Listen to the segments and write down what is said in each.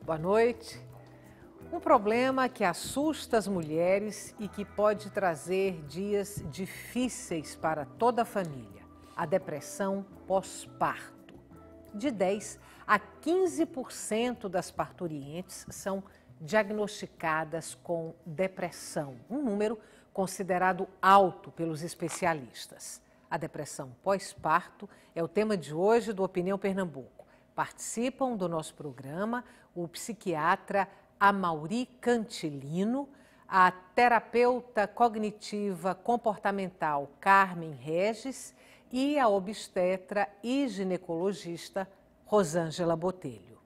Boa noite. Um problema que assusta as mulheres e que pode trazer dias difíceis para toda a família: a depressão pós-parto. De 10 a 15% das parturientes são diagnosticadas com depressão, um número considerado alto pelos especialistas. A depressão pós-parto é o tema de hoje do Opinião Pernambuco. Participam do nosso programa o psiquiatra Amaury Cantilino, a terapeuta cognitiva comportamental Carmen Regis e a obstetra e ginecologista Rosângela Botelho.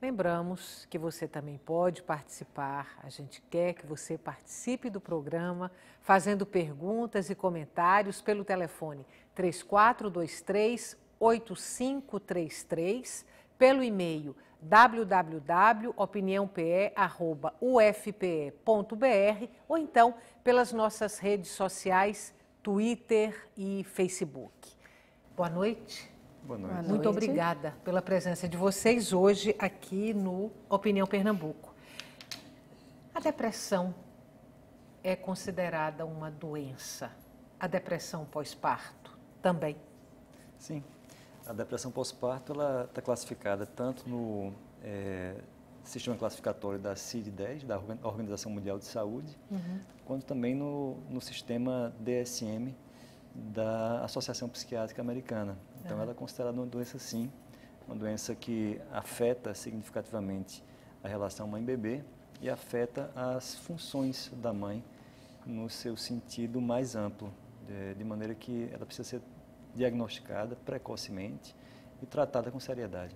Lembramos que você também pode participar, a gente quer que você participe do programa fazendo perguntas e comentários pelo telefone 3423-8533, pelo e-mail www.opiniãope@ufpe.br ou então pelas nossas redes sociais, Twitter e Facebook. Boa noite. Boa noite. Muito obrigada pela presença de vocês hoje aqui no Opinião Pernambuco. A depressão é considerada uma doença. A depressão pós-parto também? Sim. A depressão pós-parto está classificada tanto no sistema classificatório da CID-10, da Organização Mundial de Saúde, quanto também no sistema DSM, da Associação Psiquiátrica Americana. Então, ela é considerada uma doença, sim, uma doença que afeta significativamente a relação mãe-bebê e afeta as funções da mãe no seu sentido mais amplo, de maneira que ela precisa ser diagnosticada precocemente e tratada com seriedade.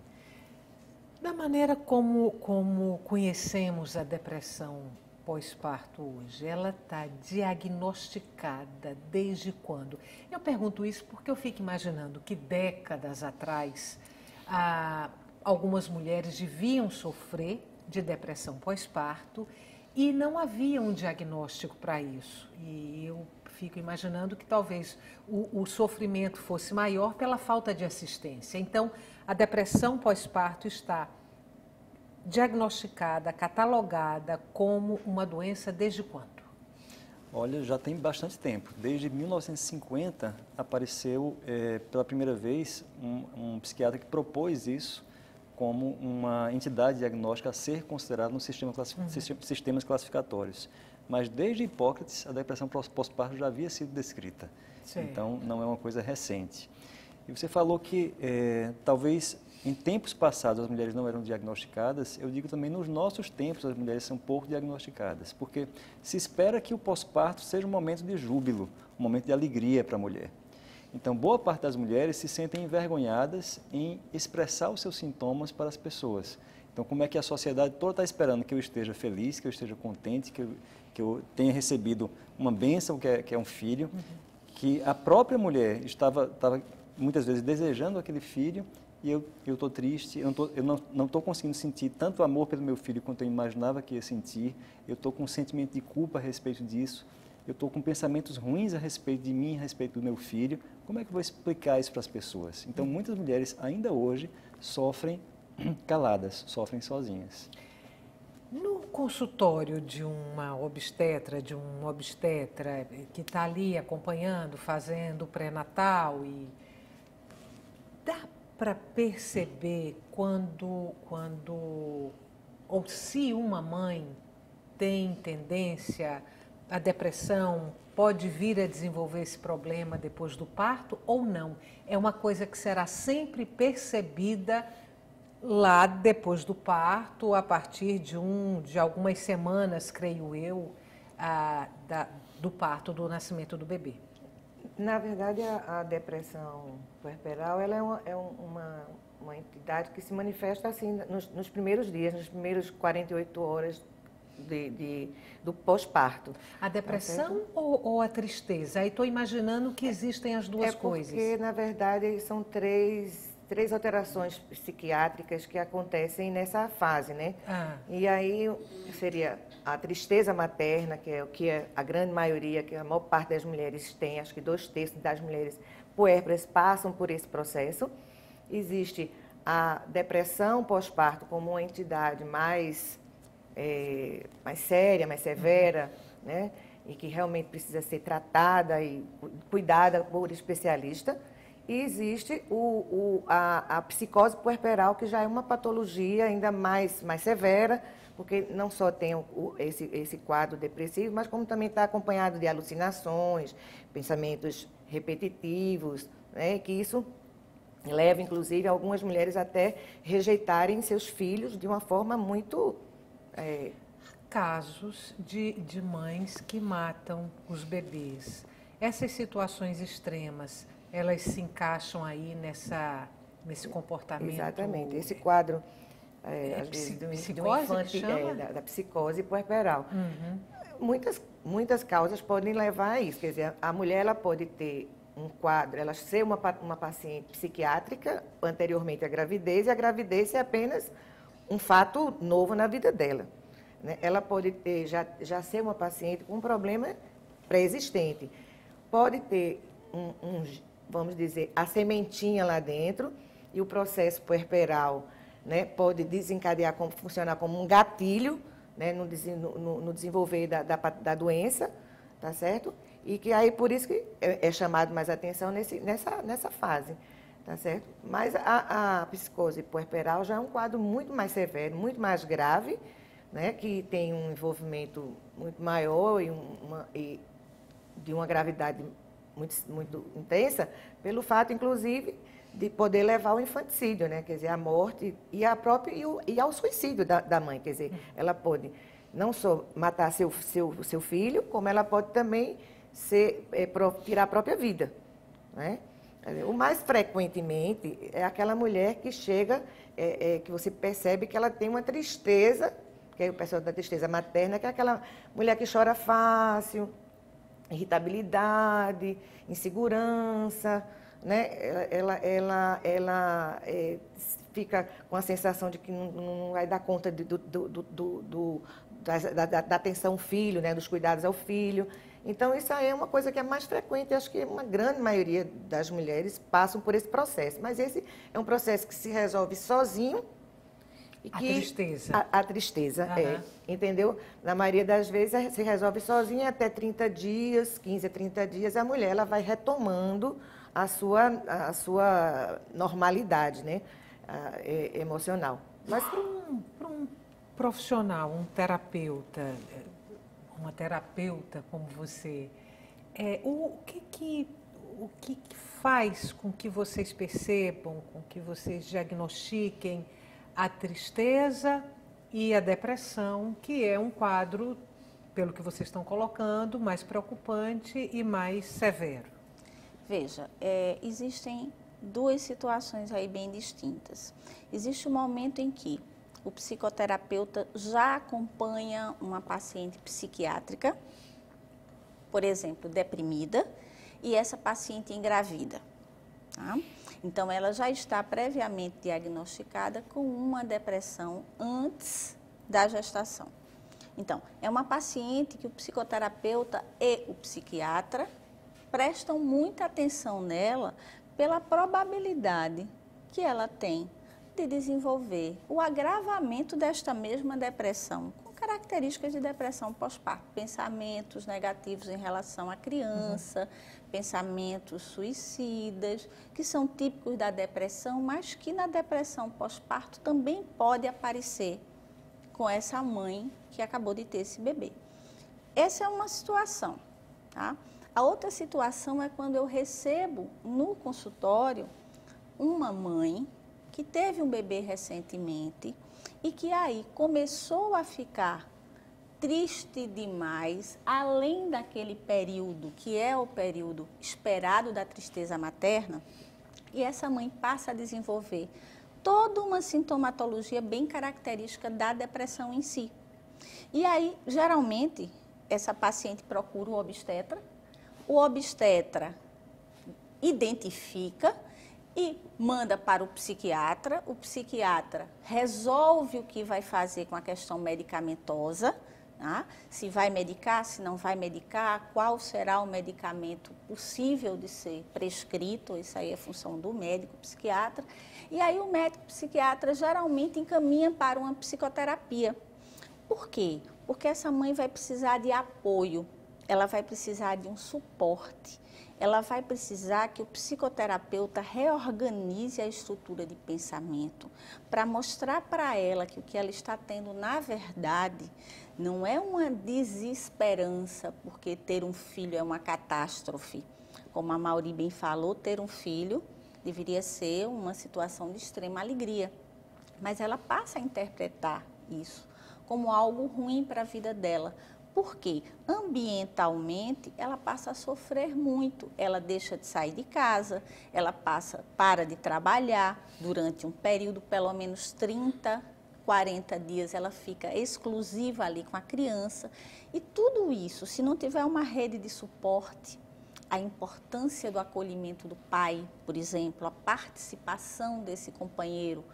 Da maneira como conhecemos a depressão pós-parto hoje, ela está diagnosticada desde quando? Eu pergunto isso porque eu fico imaginando que décadas atrás algumas mulheres deviam sofrer de depressão pós-parto e não havia um diagnóstico para isso. E eu fico imaginando que talvez o sofrimento fosse maior pela falta de assistência. Então, a depressão pós-parto está diagnosticada, catalogada como uma doença desde quando? Olha, já tem bastante tempo. Desde 1950 apareceu pela primeira vez um psiquiatra que propôs isso como uma entidade diagnóstica a ser considerada no sistemas classificatórios. Mas desde Hipócrates, a depressão pós-parto já havia sido descrita. Sim. Então, não é uma coisa recente. E você falou que talvez em tempos passados as mulheres não eram diagnosticadas. Eu digo também nos nossos tempos as mulheres são pouco diagnosticadas, porque se espera que o pós-parto seja um momento de júbilo, um momento de alegria para a mulher. Então, boa parte das mulheres se sentem envergonhadas em expressar os seus sintomas para as pessoas. Então, como é que a sociedade toda está esperando que eu esteja feliz, que eu esteja contente, que eu tenha recebido uma bênção, que é um filho, que a própria mulher estava muitas vezes desejando aquele filho, e eu estou triste, eu não estou conseguindo sentir tanto amor pelo meu filho quanto eu imaginava que ia sentir, eu estou com um sentimento de culpa a respeito disso, eu estou com pensamentos ruins a respeito de mim, a respeito do meu filho. Como é que eu vou explicar isso para as pessoas? Então, muitas mulheres ainda hoje sofrem caladas, sofrem sozinhas. No consultório de uma obstetra, que está ali acompanhando, fazendo o pré-natal, e dá para perceber quando ou se uma mãe tem tendência à depressão, pode vir a desenvolver esse problema depois do parto ou não? É uma coisa que será sempre percebida lá depois do parto, a partir de algumas semanas, creio eu, do parto, do nascimento do bebê. Na verdade, a depressão puerperal ela é uma entidade que se manifesta assim nos primeiros dias, nos primeiros 48 horas do pós-parto. A depressão ou a tristeza? Aí estou imaginando que existem as duas coisas. Porque, na verdade, são três alterações psiquiátricas que acontecem nessa fase, né? E aí seria a tristeza materna, que é o que a grande maioria, que a maior parte das mulheres tem, acho que 2/3 das mulheres puérperas passam por esse processo. Existe a depressão pós-parto como uma entidade mais séria, mais severa, né? E que realmente precisa ser tratada e cuidada por especialista. E existe a psicose puerperal, que já é uma patologia ainda mais severa, porque não só tem esse quadro depressivo, mas como também está acompanhado de alucinações, pensamentos repetitivos, né? Que isso leva, inclusive, algumas mulheres até rejeitarem seus filhos de uma forma muito... Casos de mães que matam os bebês. Essas situações extremas, elas se encaixam aí nesse comportamento? Exatamente. Esse quadro, às vezes, da psicose puerperal. Muitas causas podem levar a isso. Quer dizer, a mulher ela pode ter um quadro, ela ser uma paciente psiquiátrica anteriormente à gravidez, e a gravidez é apenas um fato novo na vida dela, né? Ela pode ter, já ser uma paciente com um problema pré-existente. Pode ter vamos dizer, a sementinha lá dentro, e o processo puerperal, né, pode desencadear, funcionar como um gatilho, né, no desenvolver da doença, tá certo? E que aí, por isso que é chamado mais atenção nessa fase, tá certo? Mas a psicose puerperal já é um quadro muito mais severo, muito mais grave, né, que tem um envolvimento muito maior e de uma gravidade muito intensa, pelo fato, inclusive, de poder levar ao infanticídio, né? Quer dizer, à morte e ao suicídio da mãe. Quer dizer, ela pode não só matar seu filho, como ela pode também tirar a própria vida, né? O mais frequentemente é aquela mulher que chega, que você percebe que ela tem uma tristeza, que é o pessoal da tristeza materna, que é aquela mulher que chora fácil, irritabilidade, insegurança, né? Ela fica com a sensação de que não vai dar conta da atenção ao filho, né? Dos cuidados ao filho. Então, isso aí é uma coisa que é mais frequente. Acho que uma grande maioria das mulheres passam por esse processo. Mas esse é um processo que se resolve sozinho. A tristeza. A tristeza, entendeu? Na maioria das vezes se resolve sozinha, até 30 dias, 15 a 30 dias, a mulher ela vai retomando a sua normalidade, né? Emocional. Mas para um profissional, um terapeuta, uma terapeuta como você, o que faz com que vocês percebam, com que vocês diagnostiquem a tristeza e a depressão, que é um quadro, pelo que vocês estão colocando, mais preocupante e mais severo? Veja, existem duas situações aí bem distintas. Existe um momento em que o psicoterapeuta já acompanha uma paciente psiquiátrica, por exemplo, deprimida, e essa paciente engravida, tá? Então, ela já está previamente diagnosticada com uma depressão antes da gestação. Então, é uma paciente que o psicoterapeuta e o psiquiatra prestam muita atenção nela pela probabilidade que ela tem de desenvolver o agravamento desta mesma depressão, com características de depressão pós-parto, pensamentos negativos em relação à criança, pensamentos suicidas, que são típicos da depressão, mas que na depressão pós-parto também pode aparecer com essa mãe que acabou de ter esse bebê. Essa é uma situação, tá? A outra situação é quando eu recebo no consultório uma mãe que teve um bebê recentemente e que aí começou a ficar triste demais, além daquele período que é o período esperado da tristeza materna, e essa mãe passa a desenvolver toda uma sintomatologia bem característica da depressão em si. E aí, geralmente, essa paciente procura o obstetra identifica e manda para o psiquiatra resolve o que vai fazer com a questão medicamentosa, Tá? Se vai medicar, se não vai medicar, qual será o medicamento possível de ser prescrito, isso aí é função do médico psiquiatra. E aí o médico psiquiatra geralmente encaminha para uma psicoterapia. Por quê? Porque essa mãe vai precisar de apoio, ela vai precisar de um suporte, ela vai precisar que o psicoterapeuta reorganize a estrutura de pensamento para mostrar para ela que o que ela está tendo, na verdade, não é uma desesperança, porque ter um filho é uma catástrofe. Como a Mauri bem falou, ter um filho deveria ser uma situação de extrema alegria. Mas ela passa a interpretar isso como algo ruim para a vida dela. Por quê? Ambientalmente, ela passa a sofrer muito. Ela deixa de sair de casa, ela para de trabalhar durante um período, pelo menos 30, 40 dias, ela fica exclusiva ali com a criança. E tudo isso, se não tiver uma rede de suporte, a importância do acolhimento do pai, por exemplo, a participação desse companheiro,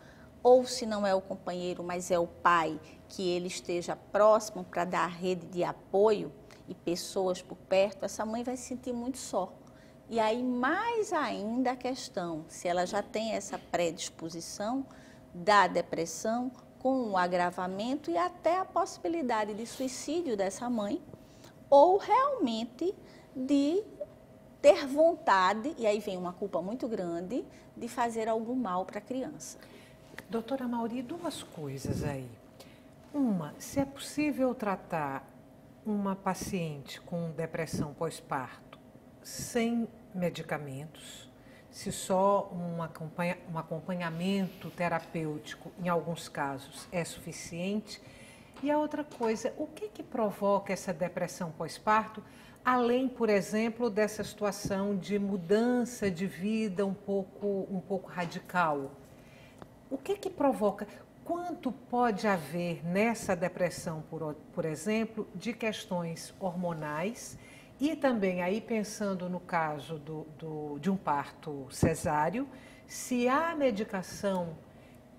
ou se não é o companheiro, mas é o pai, que ele esteja próximo para dar a rede de apoio e pessoas por perto, essa mãe vai se sentir muito só. E aí, mais ainda a questão, se ela já tem essa predisposição da depressão, com o agravamento e até a possibilidade de suicídio dessa mãe, ou realmente de ter vontade, e aí vem uma culpa muito grande, de fazer algum mal para a criança. Doutora Mauri, duas coisas aí. Uma, se é possível tratar uma paciente com depressão pós-parto sem medicamentos, se só um acompanhamento terapêutico, em alguns casos, é suficiente. E a outra coisa, o que provoca essa depressão pós-parto, além, por exemplo, dessa situação de mudança de vida um pouco radical? O que provoca? Quanto pode haver nessa depressão, por exemplo, de questões hormonais e também aí pensando no caso de um parto cesáreo, se há medicação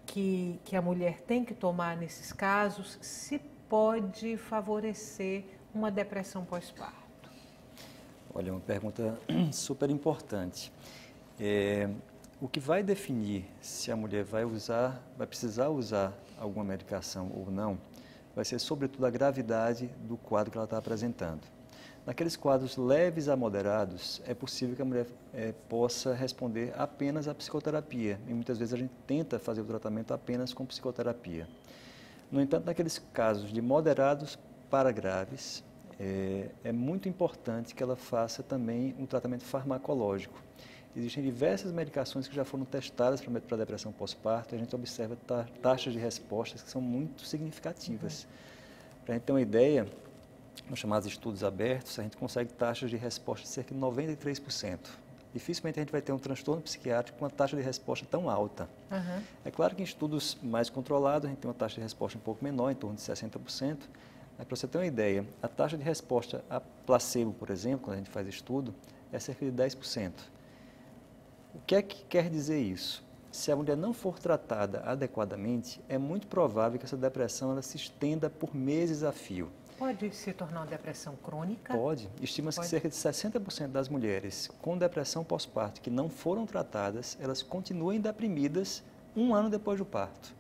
que a mulher tem que tomar nesses casos, se pode favorecer uma depressão pós-parto? Olha, uma pergunta super importante. O que vai definir se a mulher vai precisar usar alguma medicação ou não, vai ser sobretudo a gravidade do quadro que ela está apresentando. Naqueles quadros leves a moderados, é possível que a mulher possa responder apenas à psicoterapia. E muitas vezes a gente tenta fazer o tratamento apenas com psicoterapia. No entanto, naqueles casos de moderados para graves, é muito importante que ela faça também um tratamento farmacológico. Existem diversas medicações que já foram testadas para a depressão pós-parto, e a gente observa taxas de respostas que são muito significativas. Para a gente ter uma ideia, nos chamados estudos abertos, a gente consegue taxas de resposta de cerca de 93%. Dificilmente a gente vai ter um transtorno psiquiátrico com uma taxa de resposta tão alta. É claro que em estudos mais controlados a gente tem uma taxa de resposta um pouco menor, em torno de 60%. Mas para você ter uma ideia, a taxa de resposta a placebo, por exemplo, quando a gente faz estudo, é cerca de 10%. O que é que quer dizer isso? Se a mulher não for tratada adequadamente, é muito provável que essa depressão ela se estenda por meses a fio. Pode se tornar uma depressão crônica? Pode. Estima-se que cerca de 60% das mulheres com depressão pós-parto que não foram tratadas, elas continuem deprimidas 1 ano depois do parto.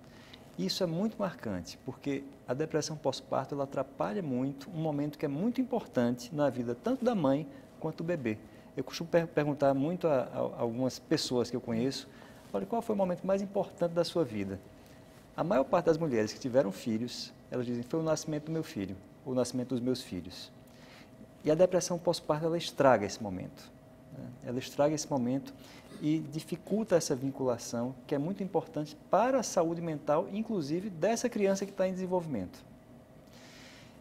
Isso é muito marcante, porque a depressão pós-parto ela atrapalha muito um momento que é muito importante na vida tanto da mãe quanto do bebê. Eu costumo perguntar muito a algumas pessoas que eu conheço, olha, qual foi o momento mais importante da sua vida? A maior parte das mulheres que tiveram filhos, elas dizem, foi o nascimento do meu filho, ou o nascimento dos meus filhos. E a depressão pós-parto, ela estraga esse momento. Né? Ela estraga esse momento e dificulta essa vinculação, que é muito importante para a saúde mental, inclusive dessa criança que está em desenvolvimento.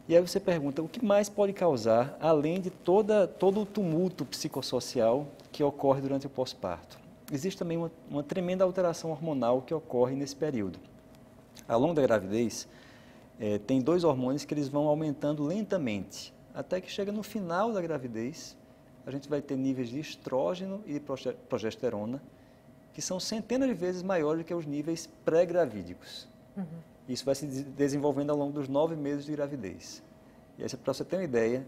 E aí você pergunta, o que mais pode causar, além de todo o tumulto psicossocial que ocorre durante o pós-parto? Existe também uma tremenda alteração hormonal que ocorre nesse período. Ao longo da gravidez, tem 2 hormônios que eles vão aumentando lentamente, até que chega no final da gravidez, a gente vai ter níveis de estrógeno e progesterona, que são centenas de vezes maiores do que os níveis pré-gravídicos. Isso vai se desenvolvendo ao longo dos 9 meses de gravidez. E aí, para você ter uma ideia,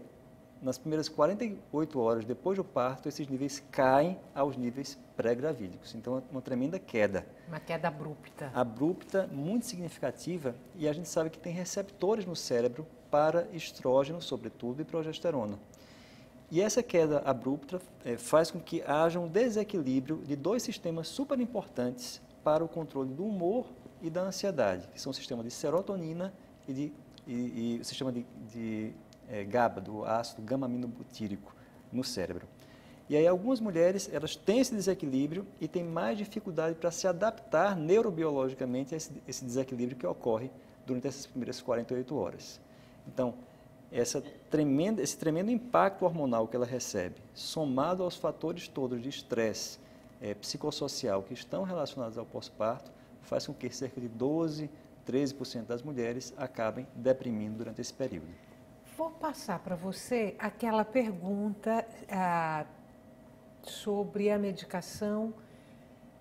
nas primeiras 48 horas depois do parto, esses níveis caem aos níveis pré-gravídicos. Então, é uma tremenda queda. Uma queda abrupta. Abrupta, muito significativa, e a gente sabe que tem receptores no cérebro para estrógeno, sobretudo, e progesterona. E essa queda abrupta faz com que haja um desequilíbrio de dois sistemas super importantes para o controle do humor e da ansiedade, que são o sistema de serotonina e o sistema de GABA, do ácido gama-aminobutírico, no cérebro. E aí algumas mulheres, elas têm esse desequilíbrio e têm mais dificuldade para se adaptar neurobiologicamente a esse desequilíbrio que ocorre durante essas primeiras 48 horas. Então, esse tremendo impacto hormonal que ela recebe, somado aos fatores todos de estresse psicossocial que estão relacionados ao pós-parto, faz com que cerca de 12, 13% das mulheres acabem deprimindo durante esse período. Vou passar para você aquela pergunta sobre a medicação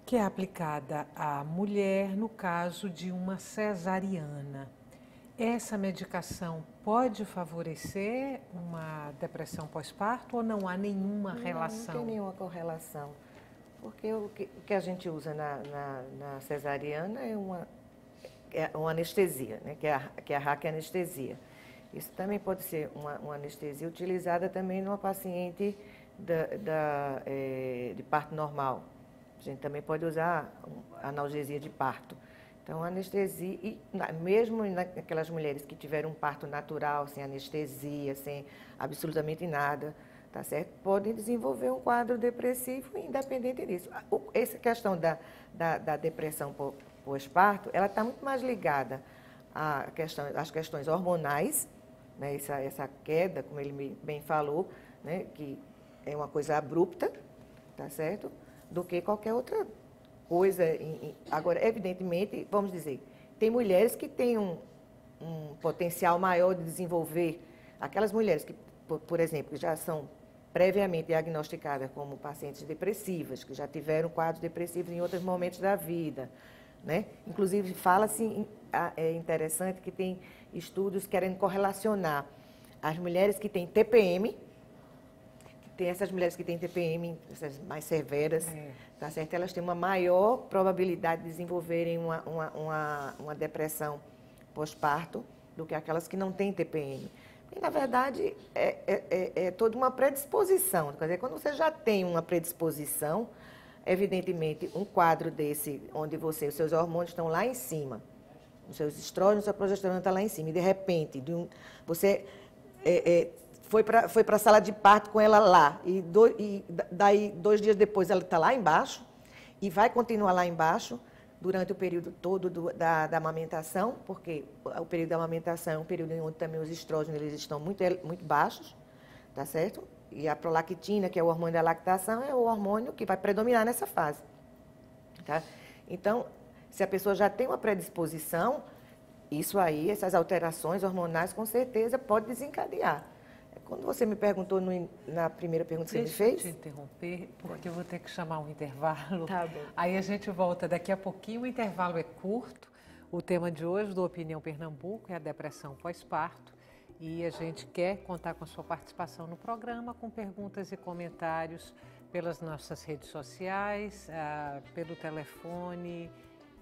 que é aplicada à mulher no caso de uma cesariana. Essa medicação pode favorecer uma depressão pós-parto ou não há nenhuma relação? Não tem nenhuma correlação, porque o que a gente usa na cesariana é uma anestesia, né? que é a raquianestesia. Isso também pode ser uma anestesia utilizada também numa paciente de parto normal. A gente também pode usar analgesia de parto. Então, anestesia, e mesmo naquelas mulheres que tiveram um parto natural, sem anestesia, sem absolutamente nada, tá certo? Podem desenvolver um quadro depressivo independente disso. Essa questão da depressão pós-parto, ela está muito mais ligada às questões hormonais, né? Essa queda, como ele bem falou, né? Que é uma coisa abrupta, tá certo? Do que qualquer outra coisa. Agora, evidentemente, vamos dizer, tem mulheres que têm um potencial maior de desenvolver, aquelas mulheres que, por exemplo, que já são previamente diagnosticadas como pacientes depressivas, que já tiveram quadros depressivos em outros momentos da vida, né? Inclusive, fala-se, é interessante que tem estudos querendo correlacionar as mulheres que têm TPM, tem essas mulheres que têm TPM, essas mais severas, tá certo? Elas têm uma maior probabilidade de desenvolverem uma depressão pós-parto do que aquelas que não têm TPM. E, na verdade, é toda uma predisposição. Quer dizer, quando você já tem uma predisposição, evidentemente, um quadro desse, onde os seus hormônios estão lá em cima, os seus estrógenos, sua progesterona está lá em cima, e, de repente, você foi para a sala de parto com ela lá, e daí 2 dias depois ela está lá embaixo, e vai continuar lá embaixo durante o período todo da amamentação, porque o período da amamentação é um período em onde também os estrógenos eles estão muito baixos, tá certo? E a prolactina, que é o hormônio da lactação, é o hormônio que vai predominar nessa fase, tá? Então, se a pessoa já tem uma predisposição, isso aí, essas alterações hormonais, com certeza, pode desencadear. Quando você me perguntou na primeira pergunta que você me fez... Deixa eu te interromper, porque eu vou ter que chamar um intervalo. Tá bom. Aí a gente volta daqui a pouquinho, o intervalo é curto. O tema de hoje do Opinião Pernambuco é a depressão pós-parto. E a gente quer contar com a sua participação no programa, com perguntas e comentários pelas nossas redes sociais, pelo telefone,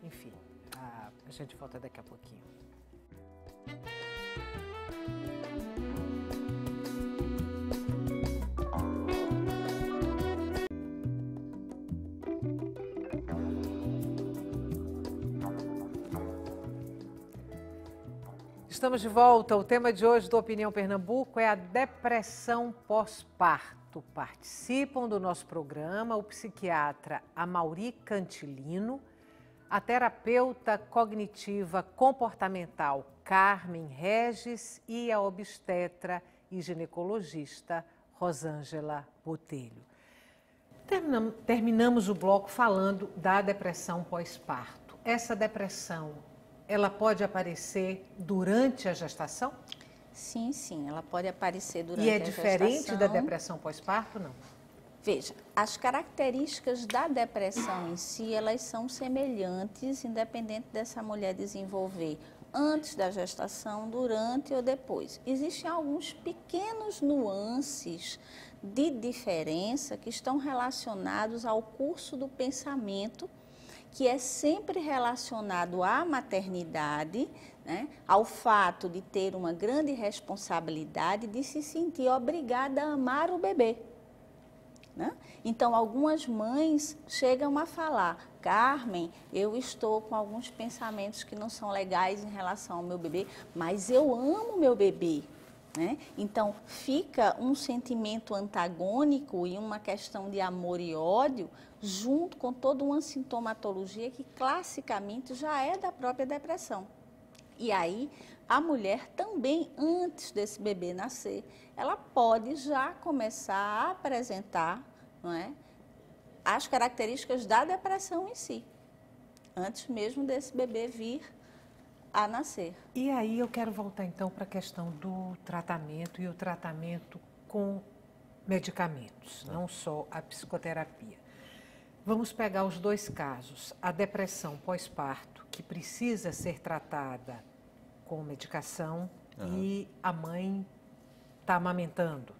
enfim. A gente volta daqui a pouquinho. Estamos de volta. O tema de hoje do Opinião Pernambuco é a depressão pós-parto. Participam do nosso programa o psiquiatra Amaury Cantilino, a terapeuta cognitiva comportamental Carmen Regis e a obstetra e ginecologista Rosângela Botelho. Terminamos o bloco falando da depressão pós-parto. Essa depressão, ela pode aparecer durante a gestação? Sim, sim, ela pode aparecer durante a gestação. E é diferente da depressão pós-parto, não? Veja, as características da depressão em si, elas são semelhantes, independente dessa mulher desenvolver antes da gestação, durante ou depois. Existem alguns pequenos nuances de diferença que estão relacionados ao curso do pensamento, que é sempre relacionado à maternidade, né, ao fato de ter uma grande responsabilidade de se sentir obrigada a amar o bebê. Né? Então, algumas mães chegam a falar: Carmen, eu estou com alguns pensamentos que não são legais em relação ao meu bebê, mas eu amo meu bebê. Né? Então, fica um sentimento antagônico e uma questão de amor e ódio, junto com toda uma sintomatologia que classicamente já é da própria depressão. E aí, a mulher também, antes desse bebê nascer, ela pode já começar a apresentar, não é, as características da depressão em si, antes mesmo desse bebê vir a nascer. E aí eu quero voltar então para a questão do tratamento e o tratamento com medicamentos, não só a psicoterapia. Vamos pegar os dois casos, a depressão pós-parto, que precisa ser tratada com medicação, e a mãe está amamentando,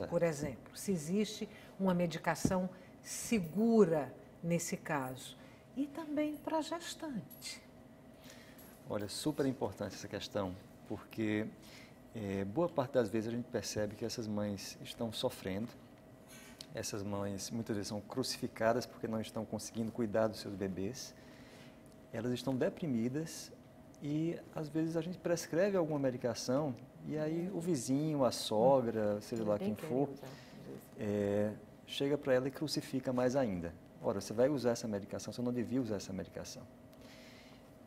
por exemplo. Se existe uma medicação segura nesse caso. E também para a gestante. Olha, super importante essa questão, porque boa parte das vezes a gente percebe que essas mães estão sofrendo. Essas mães muitas vezes são crucificadas porque não estão conseguindo cuidar dos seus bebês. Elas estão deprimidas e às vezes a gente prescreve alguma medicação e aí o vizinho, a sogra, seja lá quem for, chega para ela e crucifica mais ainda. Ora, você vai usar essa medicação, você não devia usar essa medicação.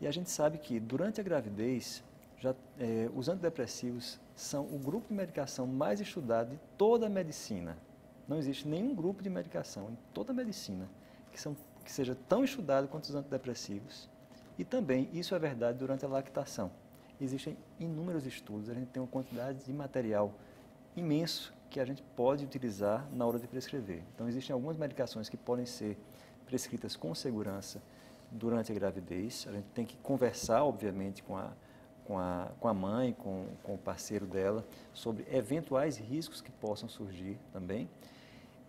E a gente sabe que durante a gravidez, os antidepressivos são o grupo de medicação mais estudado de toda a medicina. Não existe nenhum grupo de medicação em toda a medicina que seja tão estudado quanto os antidepressivos. E também isso é verdade durante a lactação. Existem inúmeros estudos, a gente tem uma quantidade de material imenso que a gente pode utilizar na hora de prescrever. Então, existem algumas medicações que podem ser prescritas com segurança durante a gravidez. A gente tem que conversar, obviamente, com a mãe, com o parceiro dela, sobre eventuais riscos que possam surgir também.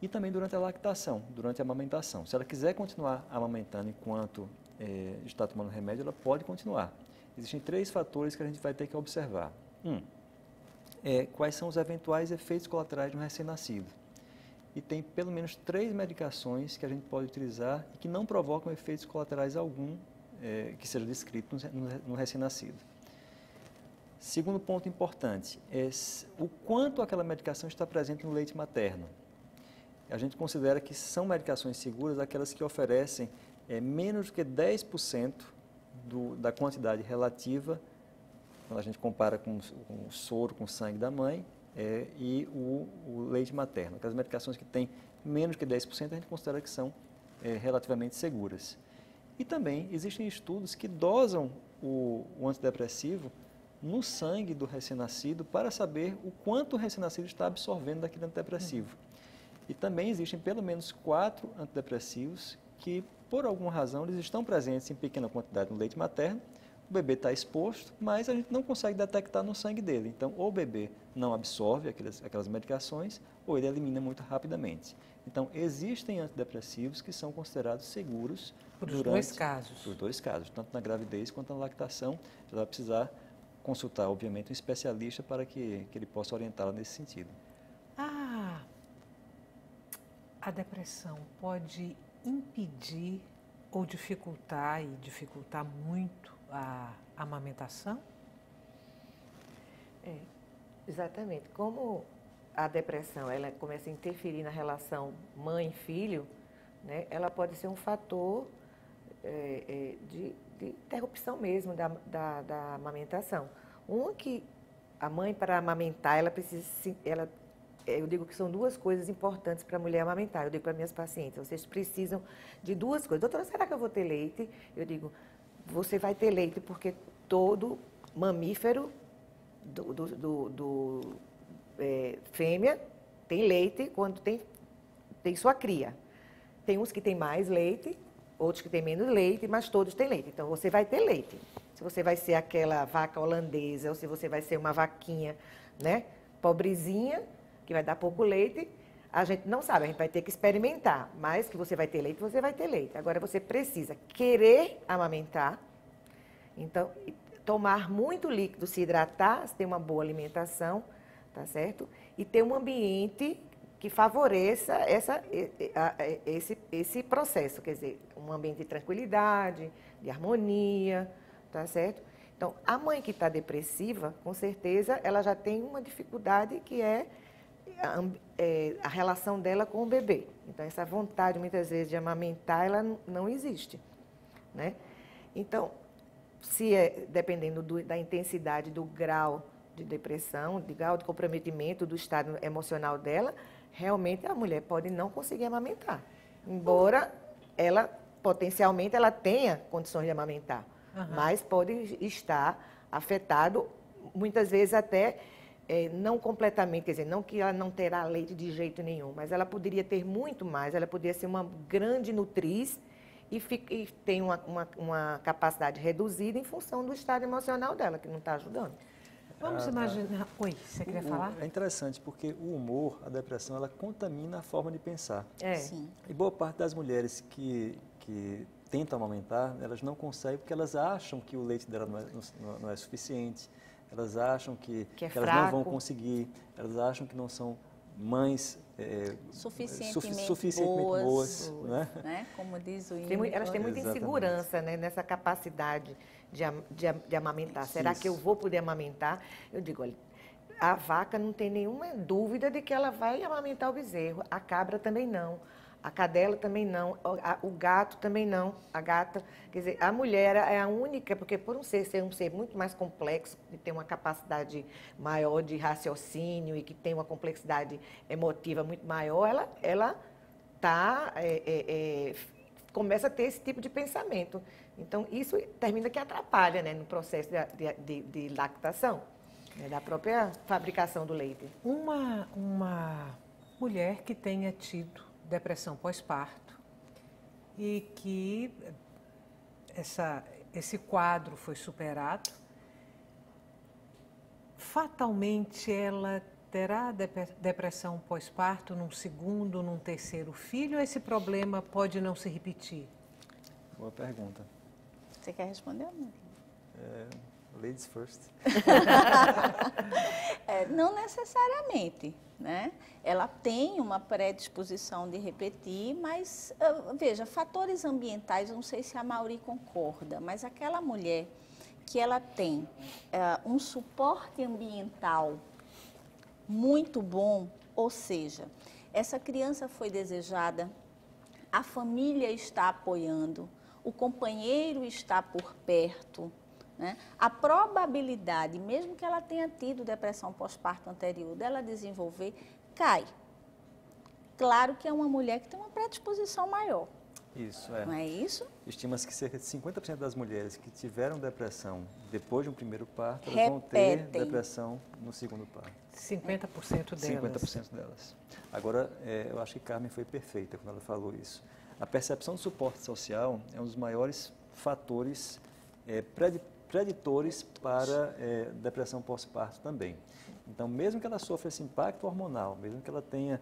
E também durante a lactação, durante a amamentação. Se ela quiser continuar amamentando enquanto está tomando remédio, ela pode continuar. Existem 3 fatores que a gente vai ter que observar. Quais são os eventuais efeitos colaterais de um recém-nascido. E tem pelo menos 3 medicações que a gente pode utilizar e que não provocam efeitos colaterais algum que seja descrito no recém-nascido. Segundo ponto importante é o quanto aquela medicação está presente no leite materno. A gente considera que são medicações seguras aquelas que oferecem menos do que 10% da quantidade relativa, quando a gente compara com o soro, com o sangue da mãe, e o leite materno. Aquelas medicações que têm menos que 10%, a gente considera que são relativamente seguras. E também existem estudos que dosam o antidepressivo no sangue do recém-nascido para saber o quanto o recém-nascido está absorvendo daquele antidepressivo. E também existem pelo menos 4 antidepressivos que, por alguma razão, eles estão presentes em pequena quantidade no leite materno. O bebê está exposto, mas a gente não consegue detectar no sangue dele. Então, ou o bebê não absorve aquelas medicações, ou ele elimina muito rapidamente. Então, existem antidepressivos que são considerados seguros Por os dois casos. Por 2 casos, tanto na gravidez quanto na lactação. Ela vai precisar consultar, obviamente, um especialista para que ele possa orientá-la nesse sentido. A depressão pode impedir ou dificultar muito a amamentação? Exatamente. Como a depressão ela começa a interferir na relação mãe-filho, né, ela pode ser um fator de interrupção mesmo da amamentação. Que a mãe, para amamentar, ela precisa... eu digo que são 2 coisas importantes para a mulher amamentar. Eu digo para minhas pacientes, vocês precisam de 2 coisas. Doutora, será que eu vou ter leite? Eu digo, você vai ter leite porque todo mamífero fêmea tem leite quando tem sua cria. Tem uns que têm mais leite, outros que têm menos leite, mas todos têm leite. Então, você vai ter leite. se você vai ser aquela vaca holandesa ou se você vai ser uma vaquinha, né, pobrezinha, que vai dar pouco leite, a gente não sabe, a gente vai ter que experimentar. Mas que você vai ter leite, você vai ter leite. Agora, você precisa querer amamentar, então, tomar muito líquido, se hidratar, ter uma boa alimentação, tá certo? E ter um ambiente que favoreça esse processo, quer dizer, um ambiente de tranquilidade, de harmonia, tá certo? Então, a mãe que está depressiva, com certeza, ela já tem uma dificuldade que é a relação dela com o bebê. Então, essa vontade, muitas vezes, de amamentar, ela não existe, né? Então, dependendo da intensidade, do grau de depressão, do grau de comprometimento, do estado emocional dela, realmente a mulher pode não conseguir amamentar. Embora potencialmente, ela tenha condições de amamentar. Mas pode estar afetado, muitas vezes até não completamente, quer dizer, não que ela não terá leite de jeito nenhum, mas ela poderia ter muito mais, ela poderia ser uma grande nutriz e tem uma capacidade reduzida em função do estado emocional dela, que não está ajudando. Vamos imaginar... Oi, você queria falar? É interessante, porque o humor, a depressão, ela contamina a forma de pensar. Sim. E boa parte das mulheres que tentam amamentar, elas não conseguem porque elas acham que o leite dela não é suficiente, elas acham que elas não vão conseguir, elas acham que não são mães suficientemente boas, né? Como diz o elas têm muita insegurança, né, nessa capacidade de amamentar. Será que eu vou poder amamentar? Eu digo, olha, a vaca não tem nenhuma dúvida de que ela vai amamentar o bezerro, a cabra também não. A cadela também não, o gato também não, a gata. Quer dizer, a mulher é a única, porque por ser um ser muito mais complexo, que tem uma capacidade maior de raciocínio e que tem uma complexidade emotiva muito maior, ela começa a ter esse tipo de pensamento. Então, isso termina que atrapalha, né, no processo de lactação, né, da própria fabricação do leite. Uma mulher que tenha tido depressão pós-parto e que esse quadro foi superado, fatalmente ela terá depressão pós-parto num segundo, num terceiro filho, ou esse problema pode não se repetir? Boa pergunta. Você quer responder? Ladies first. Não necessariamente, né? Ela tem uma predisposição de repetir, mas, veja, fatores ambientais, não sei se a Mauri concorda, mas aquela mulher que ela tem um suporte ambiental muito bom, ou seja, essa criança foi desejada, a família está apoiando, o companheiro está por perto, né? A probabilidade, mesmo que ela tenha tido depressão pós-parto anterior, dela desenvolver, cai. Claro que é uma mulher que tem uma predisposição maior. Isso, Não é isso? Estima-se que cerca de 50% das mulheres que tiveram depressão depois de um primeiro parto, elas vão ter depressão no segundo parto. 50% delas. 50% delas. Agora, eu acho que Carmen foi perfeita quando ela falou isso. A percepção do suporte social é um dos maiores fatores preditores para depressão pós-parto também. Então, mesmo que ela sofra esse impacto hormonal, mesmo que ela tenha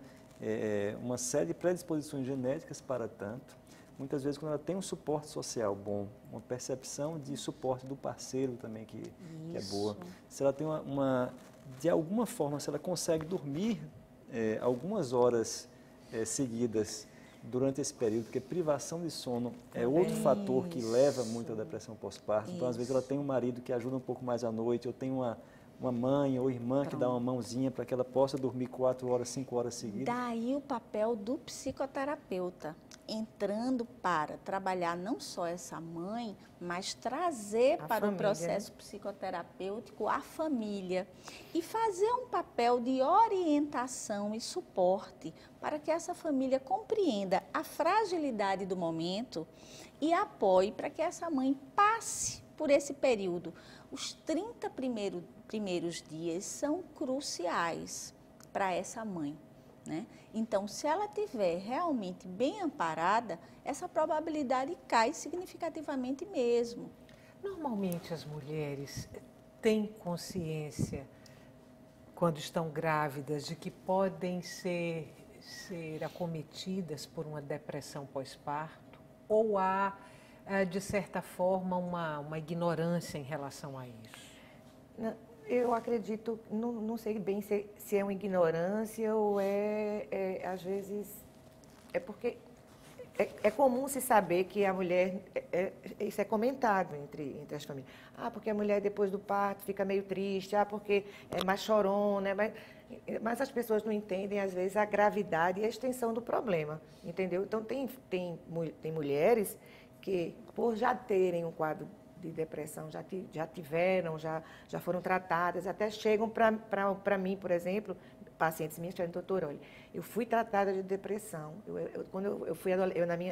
uma série de predisposições genéticas para tanto, muitas vezes quando ela tem um suporte social bom, uma percepção de suporte do parceiro também que é boa, se ela tem de alguma forma, se ela consegue dormir algumas horas seguidas durante esse período, porque privação de sono é outro fator que leva muito à depressão pós-parto. Então, às vezes, ela tem um marido que ajuda um pouco mais à noite, ou tem uma mãe ou irmã que dá uma mãozinha para que ela possa dormir 4 horas, 5 horas seguidas. Daí o papel do psicoterapeuta, entrando para trabalhar não só essa mãe, mas trazer para o processo psicoterapêutico a família e fazer um papel de orientação e suporte para que essa família compreenda a fragilidade do momento e apoie para que essa mãe passe por esse período. Os 30 primeiros dias são cruciais para essa mãe, né? Então, se ela estiver realmente bem amparada, essa probabilidade cai significativamente mesmo. Normalmente as mulheres têm consciência, quando estão grávidas, de que podem ser acometidas por uma depressão pós-parto? Ou há, de certa forma, uma ignorância em relação a isso? Eu acredito, não sei bem se é uma ignorância ou às vezes, é porque é comum se saber que a mulher, isso é comentado entre as famílias. Ah, porque a mulher depois do parto fica meio triste, porque é mais chorona, mas as pessoas não entendem, às vezes, a gravidade e a extensão do problema, entendeu? Então, tem mulheres que, por já terem um quadro de depressão, já tiveram, já foram tratadas, até chegam para mim, por exemplo, pacientes minhas dizem, doutora, olha, eu fui tratada de depressão.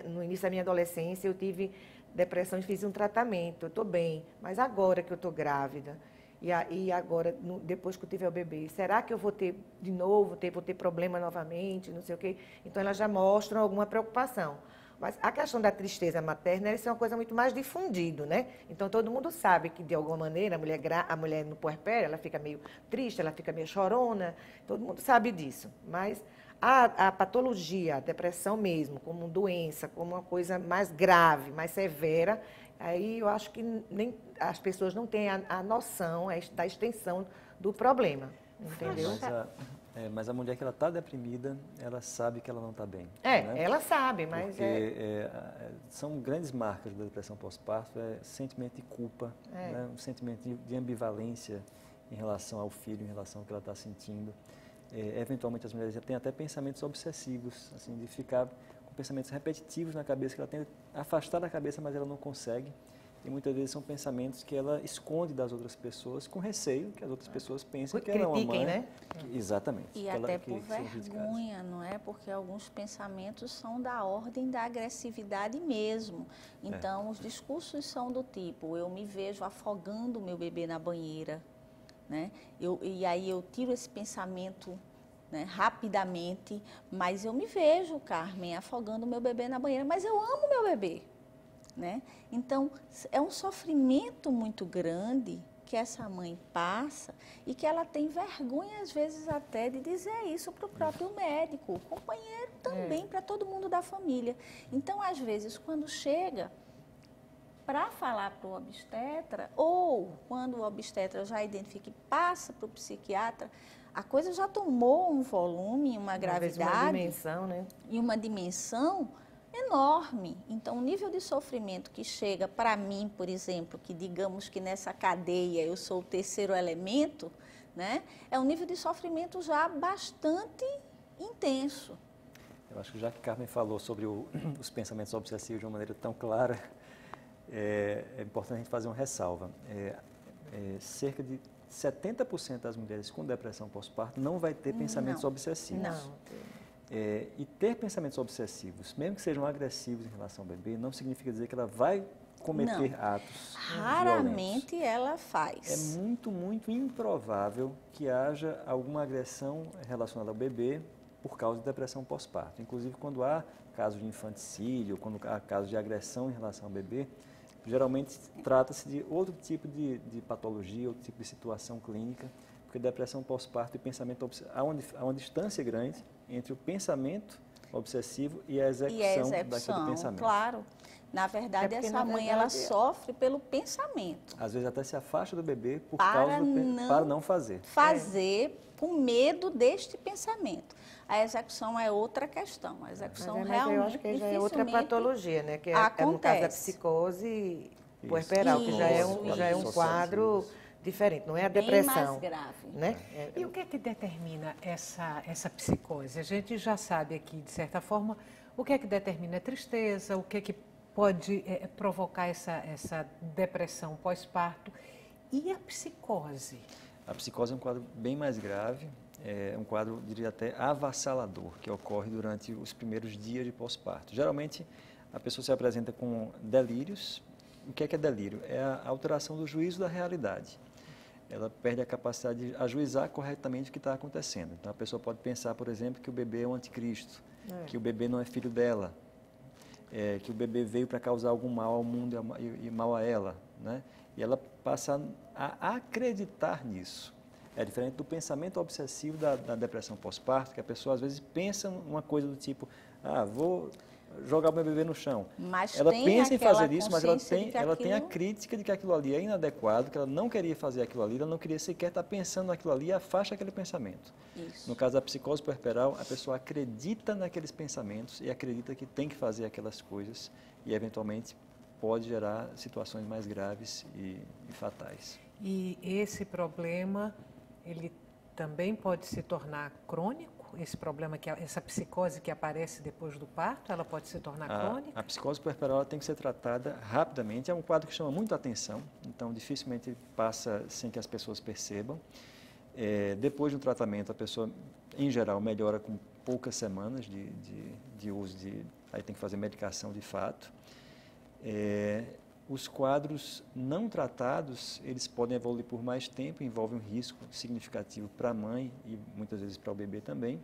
No início da minha adolescência, eu tive depressão e fiz um tratamento, eu estou bem, mas agora que eu estou grávida, e agora, depois que eu tiver o bebê, será que eu vou ter de novo, vou ter problema novamente, não sei o quê? Então, elas já mostram alguma preocupação. Mas a questão da tristeza materna, isso é uma coisa muito mais difundida, né? Então, todo mundo sabe que, de alguma maneira, a mulher no puerpério, ela fica meio triste, ela fica meio chorona, todo mundo sabe disso. Mas a patologia, a depressão mesmo, como doença, como uma coisa mais grave, mais severa, aí eu acho que nem as pessoas não têm a noção da extensão do problema, entendeu? Mas a mulher que ela está deprimida, ela sabe que ela não está bem. Né? Ela sabe, mas são grandes marcas da depressão pós-parto, sentimento de culpa, né? Um sentimento de ambivalência em relação ao filho, em relação ao que ela está sentindo. Eventualmente as mulheres já têm até pensamentos obsessivos, assim, de ficar com pensamentos repetitivos na cabeça, que ela tenta afastar da cabeça, mas ela não consegue. E muitas vezes são pensamentos que ela esconde das outras pessoas, com receio que as outras pessoas pensem que ela é uma mãe. Né? Exatamente. E até por vergonha, não é? Porque alguns pensamentos são da ordem da agressividade mesmo. Então, os discursos são do tipo, eu me vejo afogando o meu bebê na banheira, né? E aí eu tiro esse pensamento, né, rapidamente, mas eu me vejo, Carmen, afogando o meu bebê na banheira, mas eu amo meu bebê. Né? Então, é um sofrimento muito grande que essa mãe passa e que ela tem vergonha, às vezes, até de dizer isso para o próprio médico, o companheiro também, para todo mundo da família. Então, às vezes, quando chega para falar para o obstetra, ou quando o obstetra já identifica e passa para o psiquiatra, a coisa já tomou um volume, uma gravidade, uma dimensão, né? E uma dimensão enorme. Então, o nível de sofrimento que chega para mim, por exemplo, que digamos que nessa cadeia eu sou o terceiro elemento, né? É um nível de sofrimento já bastante intenso. Eu acho que já que Carmen falou sobre os pensamentos obsessivos de uma maneira tão clara, é importante a gente fazer uma ressalva. Cerca de 70% das mulheres com depressão pós-parto não vai ter pensamentos obsessivos. Não. E ter pensamentos obsessivos, mesmo que sejam agressivos em relação ao bebê, não significa dizer que ela vai cometer atos Raramente violentos. Ela faz. É muito, muito improvável que haja alguma agressão relacionada ao bebê por causa de depressão pós-parto. Inclusive, quando há casos de infanticídio, quando há casos de agressão em relação ao bebê, geralmente trata-se de outro tipo de patologia, outro tipo de situação clínica, porque depressão pós-parto e pensamento obsessivo, há uma distância grande entre o pensamento obsessivo e a execução daquele pensamento. Claro. Na verdade, essa mãe ela sofre pelo pensamento. Às vezes até se afasta do bebê para não fazer. Fazer com medo deste pensamento. A execução é outra questão. A execução realmente eu acho que já é outra patologia, né? Que é no caso da psicose puerperal, que já é um quadro diferente, não é a depressão. Bem mais grave. Né? E o que é que determina essa psicose? A gente já sabe aqui, de certa forma, o que é que determina a tristeza, o que é que pode provocar essa depressão pós-parto. E a psicose? A psicose é um quadro bem mais grave, é um quadro, diria até, avassalador, que ocorre durante os primeiros dias de pós-parto. Geralmente, a pessoa se apresenta com delírios. O que é delírio? É a alteração do juízo da realidade. Ela perde a capacidade de ajuizar corretamente o que está acontecendo. Então, a pessoa pode pensar, por exemplo, que o bebê é um anticristo, que o bebê não é filho dela. que o bebê veio para causar algum mal ao mundo e mal a ela, né? E ela passa a acreditar nisso. É diferente do pensamento obsessivo da depressão pós-parto, que a pessoa às vezes pensa uma coisa do tipo, vou jogar o meu bebê no chão. Mas ela pensa em fazer isso, mas ela tem a aquilo... crítica de que aquilo ali é inadequado, que ela não queria fazer aquilo ali, ela não queria sequer estar pensando naquilo ali e afasta aquele pensamento. Isso. No caso da psicose puerperal, a pessoa acredita naqueles pensamentos e acredita que tem que fazer aquelas coisas e, eventualmente, pode gerar situações mais graves e fatais. E esse problema, ele também pode se tornar crônico? Esse problema, essa psicose que aparece depois do parto, ela pode se tornar crônica? A psicose puerperal tem que ser tratada rapidamente. É um quadro que chama muito atenção, então dificilmente passa sem que as pessoas percebam. Depois do tratamento, a pessoa, em geral, melhora com poucas semanas de uso aí tem que fazer medicação de fato. Os quadros não tratados, eles podem evoluir por mais tempo, envolvem um risco significativo para a mãe e muitas vezes para o bebê também.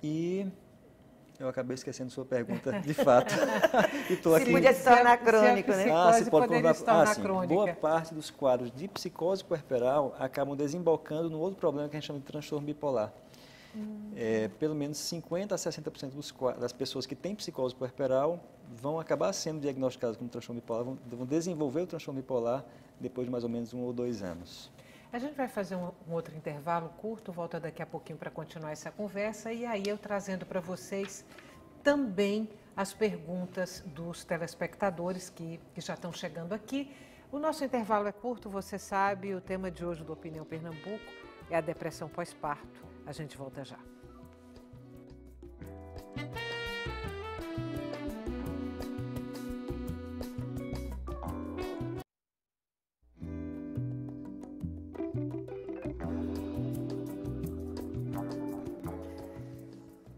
E eu acabei esquecendo sua pergunta de fato. E tô aqui... Se podia se tornar crônico, né? Se pode se tornar crônica. Boa parte dos quadros de psicose puerperal acabam desembocando no outro problema que a gente chama de transtorno bipolar. Pelo menos 50% a 60% das pessoas que têm psicose puerperal vão acabar sendo diagnosticadas com transtorno bipolar, vão desenvolver o transtorno bipolar depois de mais ou menos 1 ou 2 anos. A gente vai fazer um outro intervalo curto, volta daqui a pouquinho para continuar essa conversa e aí eu trazendo para vocês também as perguntas dos telespectadores que já estão chegando aqui. O nosso intervalo é curto, você sabe, o tema de hoje do Opinião Pernambuco é a depressão pós-parto. A gente volta já.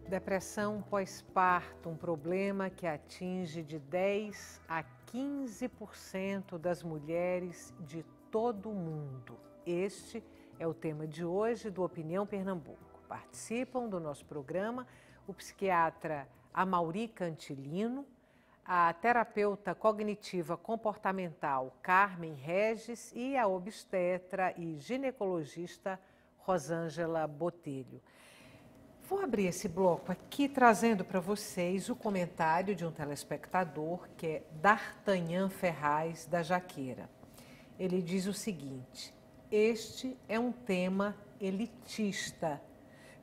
Depressão pós-parto, um problema que atinge de 10 a 15% das mulheres de todo o mundo. Este é o tema de hoje do Opinião Pernambuco. Participam do nosso programa o psiquiatra Amaury Cantilino, a terapeuta cognitiva comportamental Carmen Regis e a obstetra e ginecologista Rosângela Botelho. Vou abrir esse bloco aqui trazendo para vocês o comentário de um telespectador que é D'Artagnan Ferraz, da Jaqueira. Ele diz o seguinte: este é um tema elitista,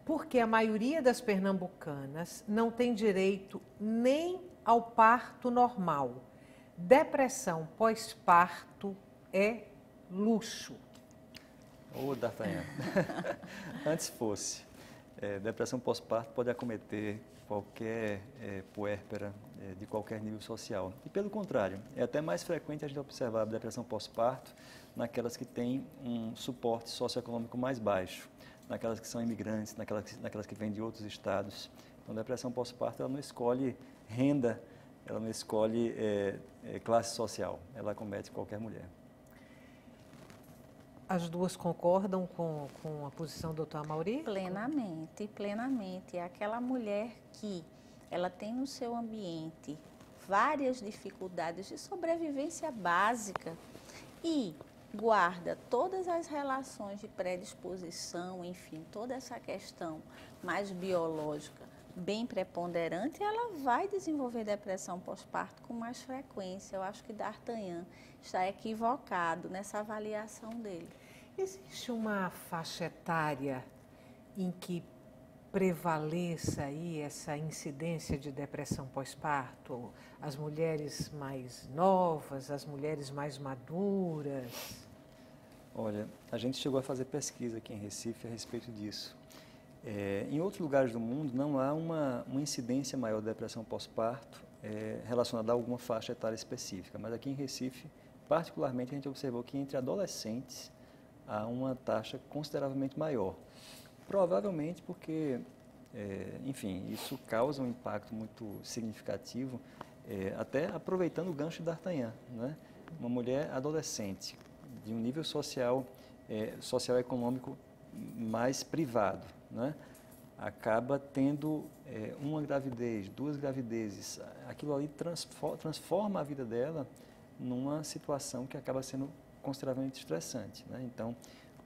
porque a maioria das pernambucanas não tem direito nem ao parto normal. Depressão pós-parto é luxo. Ô, D'Artagnan, antes fosse. Depressão pós-parto pode acometer qualquer puérpera de qualquer nível social. E pelo contrário, é até mais frequente a gente observar a depressão pós-parto naquelas que têm um suporte socioeconômico mais baixo, naquelas que são imigrantes, naquelas que vêm de outros estados. Então, a depressão pós-parto, ela não escolhe renda, ela não escolhe classe social, ela acomete qualquer mulher. As duas concordam com a posição do Dr. Amaury? Plenamente, plenamente. É aquela mulher que ela tem no seu ambiente várias dificuldades de sobrevivência básica e guarda todas as relações de predisposição, enfim, toda essa questão mais biológica bem preponderante, ela vai desenvolver depressão pós-parto com mais frequência. Eu acho que D'Artagnan está equivocado nessa avaliação dele. Existe uma faixa etária em que prevaleça aí essa incidência de depressão pós-parto? As mulheres mais novas, as mulheres mais maduras? Olha, a gente chegou a fazer pesquisa aqui em Recife a respeito disso. Em outros lugares do mundo não há uma incidência maior de depressão pós-parto relacionada a alguma faixa etária específica, mas aqui em Recife, particularmente, a gente observou que entre adolescentes há uma taxa consideravelmente maior. Provavelmente porque, enfim, isso causa um impacto muito significativo, até aproveitando o gancho de D'Artagnan, né? Uma mulher adolescente, de um nível social, social-econômico mais privado, né? acaba tendo uma gravidez, 2 gravidezes. Aquilo ali transforma a vida dela numa situação que acaba sendo consideravelmente estressante, né? Então,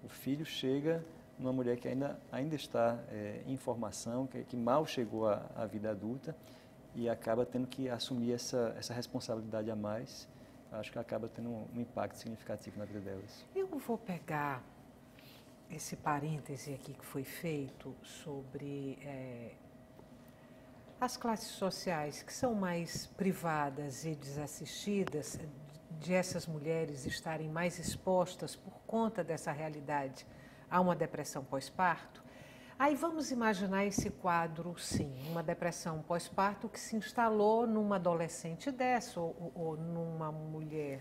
o filho chega numa mulher que ainda está em formação, que mal chegou à vida adulta e acaba tendo que assumir essa responsabilidade a mais. Acho que acaba tendo um impacto significativo na vida delas. Eu vou pegar esse parêntese aqui que foi feito sobre as classes sociais que são mais privadas e desassistidas, de essas mulheres estarem mais expostas por conta dessa realidade a uma depressão pós-parto. Aí vamos imaginar esse quadro, sim, uma depressão pós-parto que se instalou numa adolescente dessa ou numa mulher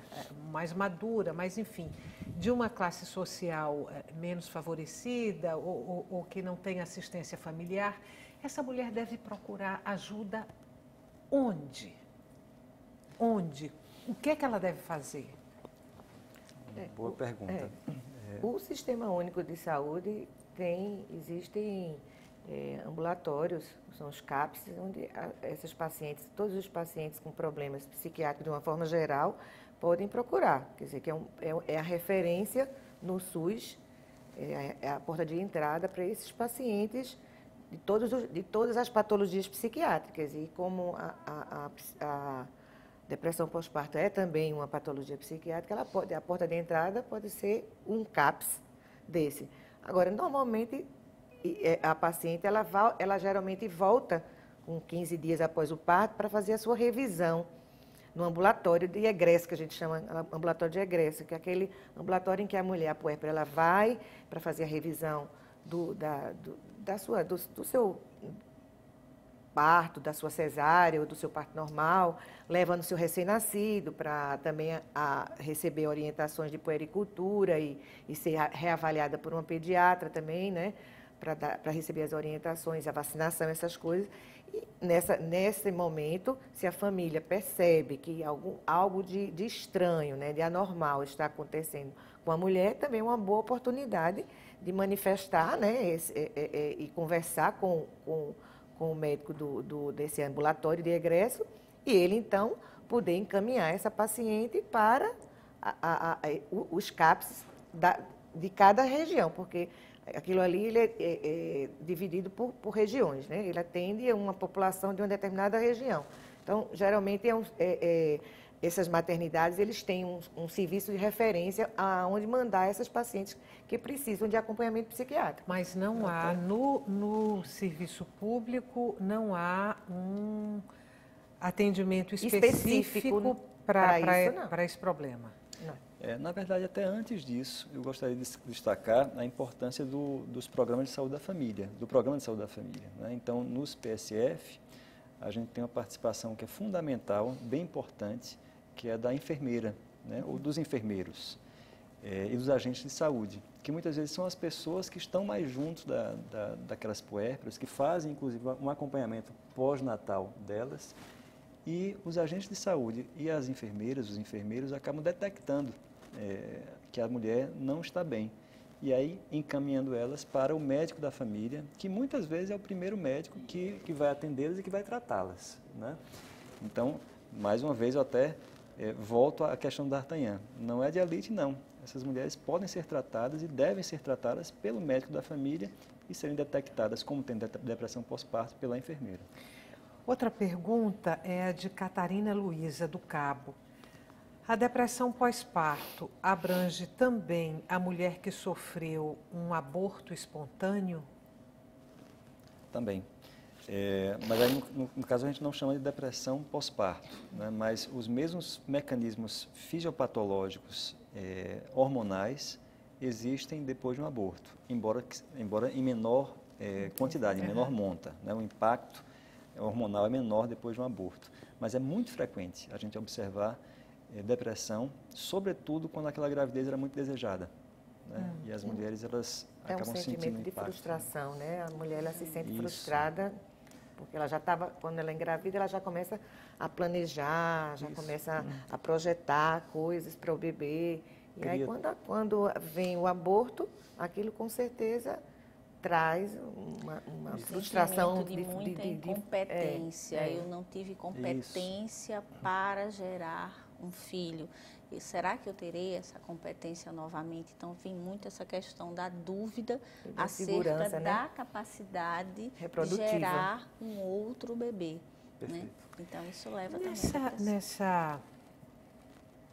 mais madura, mas enfim, de uma classe social menos favorecida ou que não tem assistência familiar. Essa mulher deve procurar ajuda onde? Onde? O que é que ela deve fazer? Boa pergunta. O Sistema Único de Saúde existem ambulatórios, são os CAPs, onde esses pacientes, todos os pacientes com problemas psiquiátricos de uma forma geral, podem procurar. Quer dizer, que é a referência no SUS, é a porta de entrada para esses pacientes de todas as patologias psiquiátricas. E como a depressão pós-parto é também uma patologia psiquiátrica, a porta de entrada pode ser um CAPS desse. Agora, normalmente, a paciente, ela geralmente volta com 15 dias após o parto para fazer a sua revisão no ambulatório de egressa, que a gente chama ambulatório de egressa, que é aquele ambulatório em que a mulher, a puérpera, ela vai para fazer a revisão do seu parto, da sua cesárea ou do seu parto normal, levando o seu recém-nascido para também receber orientações de puericultura e ser reavaliada por uma pediatra também, né, para receber as orientações, a vacinação, essas coisas. E nesse momento, se a família percebe que algo de estranho, né, de anormal está acontecendo com a mulher, também é uma boa oportunidade de manifestar, né, e conversar com o médico desse ambulatório de egresso, e ele, então, poder encaminhar essa paciente para os CAPs de cada região, porque aquilo ali ele é dividido por regiões, né? Ele atende a uma população de uma determinada região. Então, geralmente, essas maternidades eles têm um serviço de referência aonde mandar essas pacientes que precisam de acompanhamento psiquiátrico. Mas não há, no serviço público, não há um atendimento específico para esse problema? Não. Na verdade, até antes disso, eu gostaria de destacar a importância dos programas de saúde da família, do programa de saúde da família, né? Então, nos PSF, a gente tem uma participação que é fundamental, bem importante, que é da enfermeira, né, ou dos enfermeiros e dos agentes de saúde, que muitas vezes são as pessoas que estão mais juntos daquelas puérperas, que fazem, inclusive, um acompanhamento pós-natal delas, e os agentes de saúde e as enfermeiras, os enfermeiros, acabam detectando que a mulher não está bem, e aí encaminhando elas para o médico da família, que muitas vezes é o primeiro médico que vai atendê-las e que vai tratá-las, né? Então, mais uma vez, eu até volto à questão do D'Artagnan. Não é dialite, não. Essas mulheres podem ser tratadas e devem ser tratadas pelo médico da família e serem detectadas como tendo depressão pós-parto pela enfermeira. Outra pergunta é a de Catarina Luiza, do Cabo. A depressão pós-parto abrange também a mulher que sofreu um aborto espontâneo? Também. Mas aí, no caso, a gente não chama de depressão pós-parto, né? Mas os mesmos mecanismos fisiopatológicos hormonais existem depois de um aborto, embora em menor quantidade, em menor monta, né? O impacto hormonal é menor depois de um aborto. Mas é muito frequente a gente observar depressão, sobretudo quando aquela gravidez era muito desejada, né? E as mulheres, elas acabam sentindo um sentimento de impacto, frustração, né? A mulher, ela se sente frustrada, porque ela já estava, quando ela engravida, ela já começa a planejar, já começa a projetar coisas para o bebê. E aí, quando vem o aborto, aquilo com certeza traz uma frustração de muita incompetência. Eu não tive competência para gerar um filho. E será que eu terei essa competência novamente? Então, vem muito essa questão da dúvida acerca da capacidade de gerar um outro bebê. Né? Então, isso leva também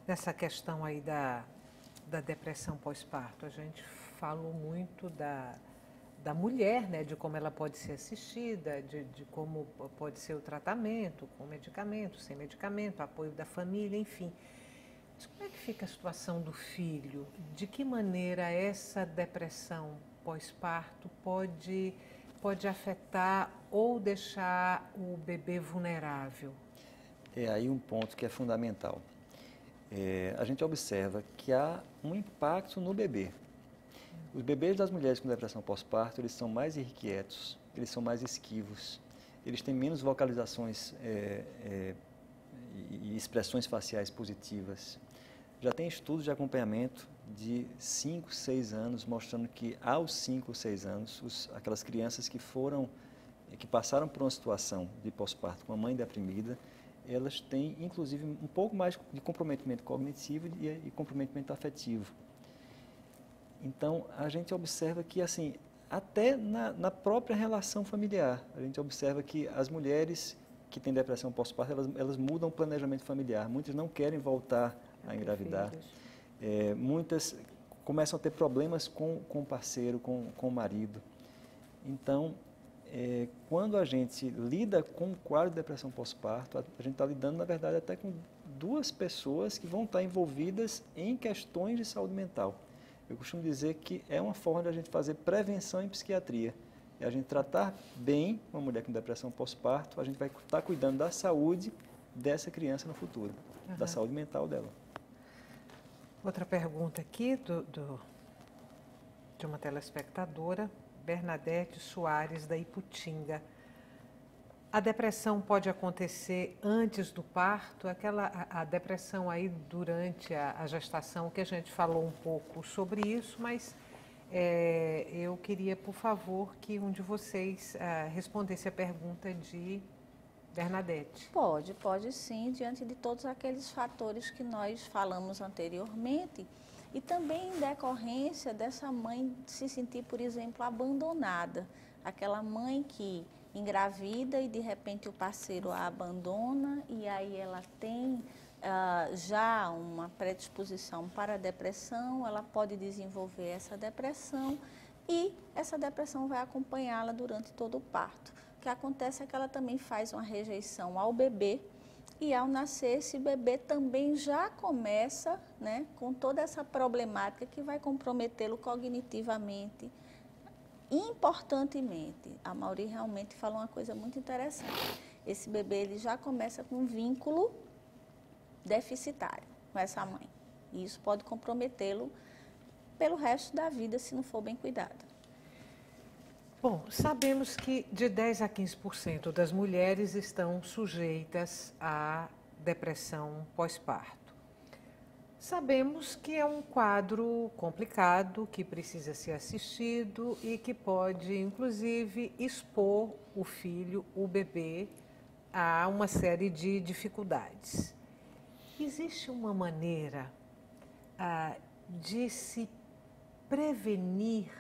nessa questão aí da depressão pós-parto, a gente falou muito da mulher, né, de como ela pode ser assistida, de como pode ser o tratamento, com medicamento, sem medicamento, apoio da família, enfim. Mas como é que fica a situação do filho? De que maneira essa depressão pós-parto pode afetar ou deixar o bebê vulnerável? É aí um ponto que é fundamental. A gente observa que há um impacto no bebê. Os bebês das mulheres com depressão pós-parto, eles são mais irrequietos, eles são mais esquivos, eles têm menos vocalizações e expressões faciais positivas. Já tem estudos de acompanhamento de 5, 6 anos, mostrando que aos 5, 6 anos, aquelas crianças que passaram por uma situação de pós-parto com a mãe deprimida, elas têm, inclusive, um pouco mais de comprometimento cognitivo e comprometimento afetivo. Então, a gente observa que, assim, até na própria relação familiar, a gente observa que as mulheres que têm depressão pós-parto, elas mudam o planejamento familiar. Muitas não querem voltar a engravidar. Muitas começam a ter problemas com o parceiro, com o marido. Então, quando a gente lida com o quadro de depressão pós-parto, a gente está lidando, na verdade, até com duas pessoas que vão estar envolvidas em questões de saúde mental. Eu costumo dizer que é uma forma de a gente fazer prevenção em psiquiatria. É a gente tratar bem uma mulher com depressão pós-parto, a gente vai estar cuidando da saúde dessa criança no futuro, da saúde mental dela. Outra pergunta aqui de uma telespectadora, Bernadette Soares, da Iputinga. A depressão pode acontecer antes do parto? A depressão aí durante a gestação, que a gente falou um pouco sobre isso, mas eu queria, por favor, que um de vocês respondesse a pergunta de Bernadette. Pode sim, diante de todos aqueles fatores que nós falamos anteriormente. E também em decorrência dessa mãe se sentir, por exemplo, abandonada. Aquela mãe que engravida e de repente o parceiro a abandona e aí ela tem já uma predisposição para a depressão, ela pode desenvolver essa depressão e essa depressão vai acompanhá-la durante todo o parto. O que acontece é que ela também faz uma rejeição ao bebê. E ao nascer, esse bebê também já começa, né, com toda essa problemática que vai comprometê-lo cognitivamente. Importantemente, a Mauri realmente falou uma coisa muito interessante. Esse bebê ele já começa com um vínculo deficitário com essa mãe. E isso pode comprometê-lo pelo resto da vida se não for bem cuidado. Bom, sabemos que de 10 a 15% das mulheres estão sujeitas à depressão pós-parto. Sabemos que é um quadro complicado, que precisa ser assistido e que pode, inclusive, expor o filho, o bebê, a uma série de dificuldades. Existe uma maneira de se prevenir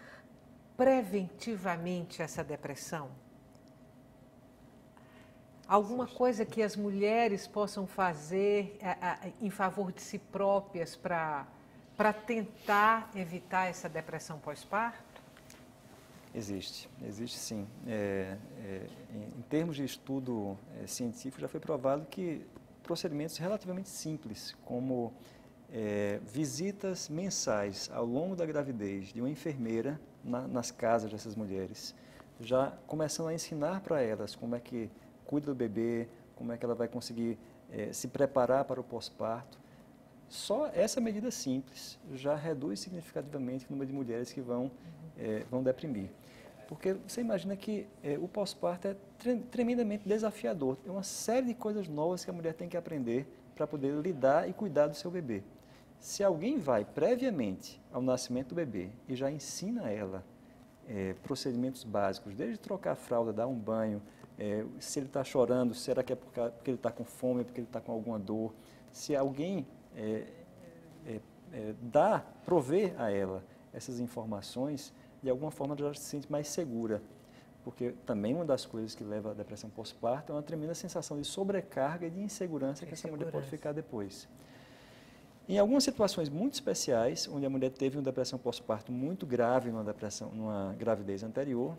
preventivamente essa depressão? Alguma coisa que as mulheres possam fazer em favor de si próprias para tentar evitar essa depressão pós-parto? Existe sim. Em termos de estudo científico, já foi provado que procedimentos relativamente simples, como visitas mensais ao longo da gravidez de uma enfermeira nas casas dessas mulheres, já começam a ensinar para elas como é que cuida do bebê, como é que ela vai conseguir se preparar para o pós-parto. Só essa medida simples já reduz significativamente o número de mulheres que vão deprimir. Porque você imagina que o pós-parto é tremendamente desafiador. É uma série de coisas novas que a mulher tem que aprender para poder lidar e cuidar do seu bebê. Se alguém vai previamente ao nascimento do bebê e já ensina ela procedimentos básicos, desde trocar a fralda, dar um banho, se ele está chorando, será que é porque ele está com fome, porque ele está com alguma dor. Se alguém prover a ela essas informações, de alguma forma ela se sente mais segura. Porque também uma das coisas que leva à depressão pós-parto é uma tremenda sensação de sobrecarga e de insegurança que essa mulher pode ficar depois. Em algumas situações muito especiais, onde a mulher teve uma depressão pós-parto muito grave numa gravidez anterior,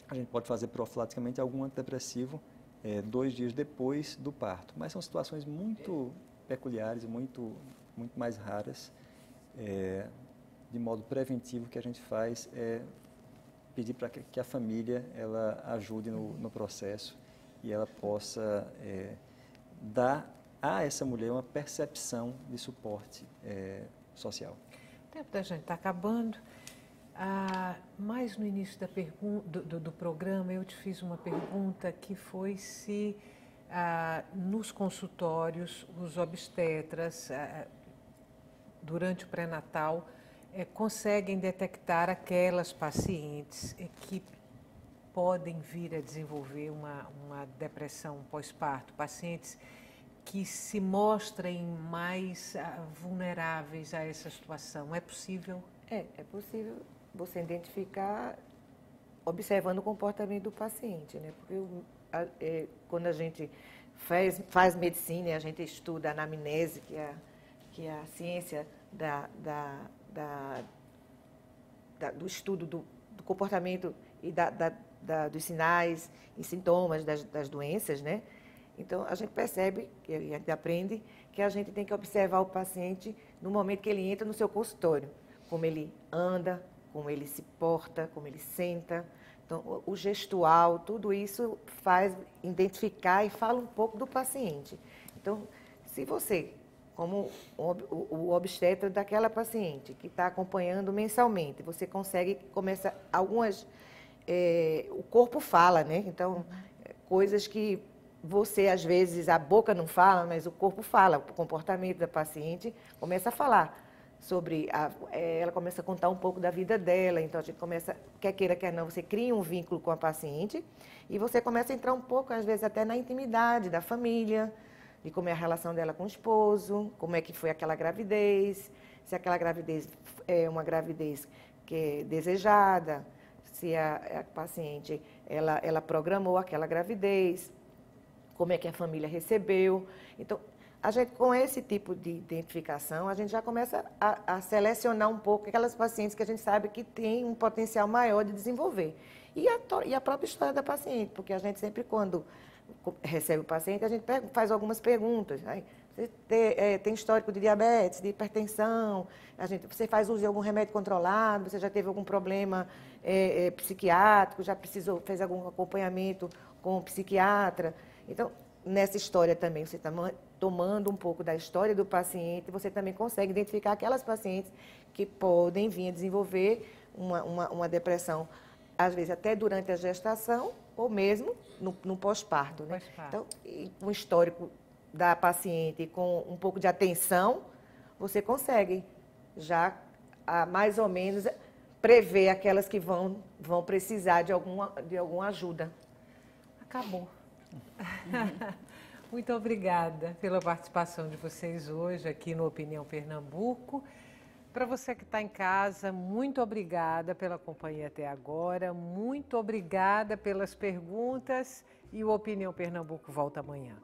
a gente pode fazer profilaticamente algum antidepressivo 2 dias depois do parto. Mas são situações muito peculiares e muito mais raras. De modo preventivo, o que a gente faz é pedir para que a família ela ajude no processo e ela possa dar a essa mulher uma percepção de suporte social. O tempo da gente está acabando. Mas no início do programa eu te fiz uma pergunta que foi se nos consultórios os obstetras, durante o pré-natal, conseguem detectar aquelas pacientes que podem vir a desenvolver uma depressão pós-parto, pacientes que se mostrem mais vulneráveis a essa situação. É possível? É possível você identificar observando o comportamento do paciente, né? Porque quando a gente faz medicina e a gente estuda a anamnese, que é a ciência do estudo do comportamento e dos sinais e sintomas das doenças, né? Então, a gente percebe, e a gente aprende, que a gente tem que observar o paciente no momento que ele entra no seu consultório. Como ele anda, como ele se porta, como ele senta. Então, o gestual, tudo isso faz identificar e fala um pouco do paciente. Então, se você, como o obstetra daquela paciente que está acompanhando mensalmente, você consegue começar algumas... o corpo fala, né? Então, coisas que você, às vezes, a boca não fala, mas o corpo fala. O comportamento da paciente começa a falar sobre... ela começa a contar um pouco da vida dela, então a gente começa, quer queira, quer não, você cria um vínculo com a paciente e você começa a entrar um pouco, às vezes, até na intimidade da família, de como é a relação dela com o esposo, como é que foi aquela gravidez, se aquela gravidez é uma gravidez que é desejada, se a paciente ela programou aquela gravidez, como é que a família recebeu. Então, a gente, com esse tipo de identificação, a gente já começa a selecionar um pouco aquelas pacientes que a gente sabe que tem um potencial maior de desenvolver. E a própria história da paciente, porque a gente sempre, quando recebe o paciente, a gente faz algumas perguntas. Você tem histórico de diabetes, de hipertensão, você faz uso de algum remédio controlado, você já teve algum problema psiquiátrico, já fez algum acompanhamento com o psiquiatra. Então, nessa história também, você está tomando um pouco da história do paciente, você também consegue identificar aquelas pacientes que podem vir a desenvolver uma depressão, às vezes até durante a gestação ou mesmo no pós-parto, né? Então, com o histórico da paciente, com um pouco de atenção, você consegue já mais ou menos prever aquelas que vão precisar de alguma ajuda. Acabou. Muito obrigada pela participação de vocês hoje aqui no Opinião Pernambuco. Para você que está em casa, muito obrigada pela companhia até agora, muito obrigada pelas perguntas e o Opinião Pernambuco volta amanhã.